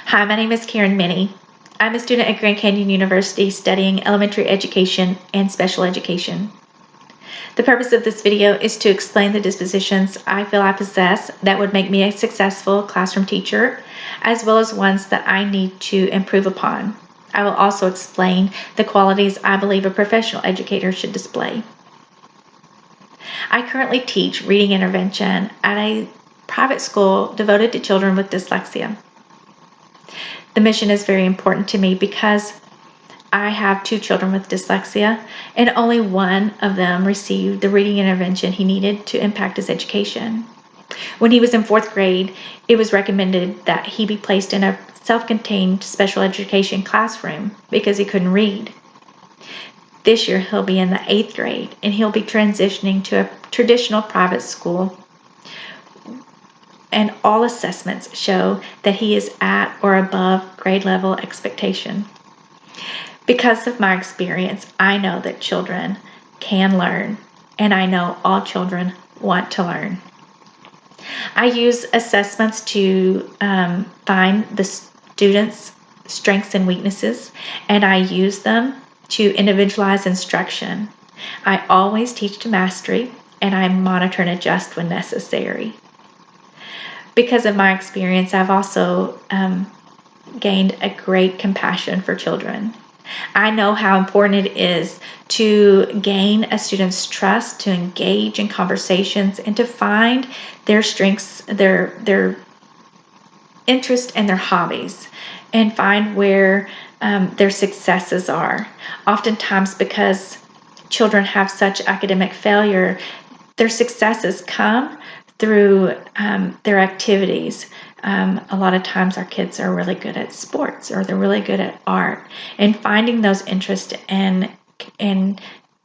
Hi, my name is Karen Minnie. I'm a student at Grand Canyon University studying elementary education and special education. The purpose of this video is to explain the dispositions I feel I possess that would make me a successful classroom teacher, as well as ones that I need to improve upon. I will also explain the qualities I believe a professional educator should display. I currently teach reading intervention at a private school devoted to children with dyslexia. The mission is very important to me because I have 2 children with dyslexia, and only one of them received the reading intervention he needed to impact his education. When he was in 4th grade, it was recommended that he be placed in a self-contained special education classroom because he couldn't read. This year, he'll be in the 8th grade, and he'll be transitioning to a traditional private school. And all assessments show that he is at or above grade level expectation. Because of my experience, I know that children can learn, and I know all children want to learn. I use assessments to find the students' strengths and weaknesses, and I use them to individualize instruction. I always teach to mastery, and I monitor and adjust when necessary. Because of my experience, I've also gained a great compassion for children. I know how important it is to gain a student's trust, to engage in conversations, and to find their strengths, their interest, and their hobbies, and find where their successes are. Oftentimes, because children have such academic failure, their successes come through their activities. A lot of times our kids are really good at sports, or they're really good at art, and finding those interests and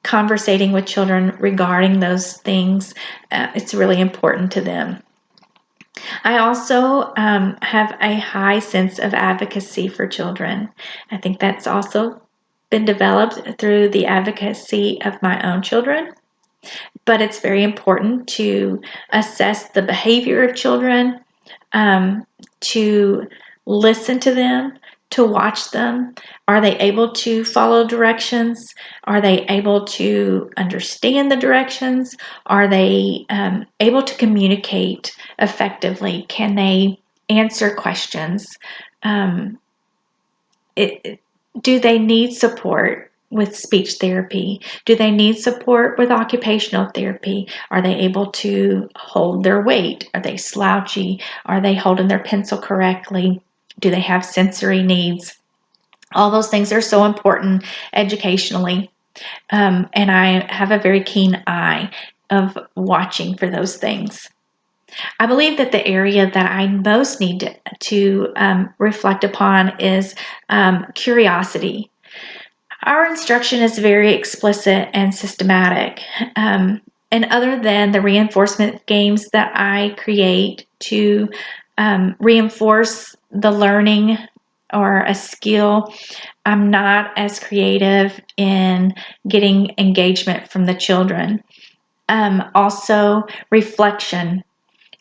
conversating with children regarding those things, it's really important to them. I also have a high sense of advocacy for children. I think that's also been developed through the advocacy of my own children. But it's very important to assess the behavior of children, to listen to them, to watch them. Are they able to follow directions? Are they able to understand the directions? Are they able to communicate effectively? Can they answer questions? Do they need support with speech therapy? Do they need support with occupational therapy? Are they able to hold their weight? Are they slouchy? Are they holding their pencil correctly? Do they have sensory needs? All those things are so important educationally. And I have a very keen eye of watching for those things. I believe that the area that I most need to reflect upon is curiosity. Our instruction is very explicit and systematic. And other than the reinforcement games that I create to reinforce the learning or a skill, I'm not as creative in getting engagement from the children. Also, reflection.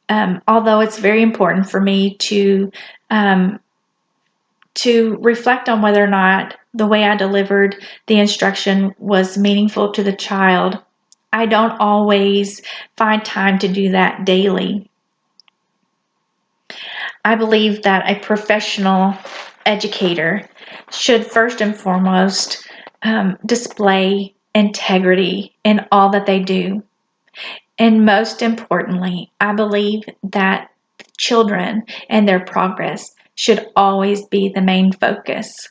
Although it's very important for me to reflect on whether or not the way I delivered the instruction was meaningful to the child, I don't always find time to do that daily. I believe that a professional educator should first and foremost display integrity in all that they do. And most importantly, I believe that children and their progress should always be the main focus.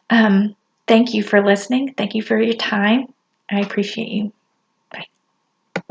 Thank you for listening. Thank you for your time. I appreciate you.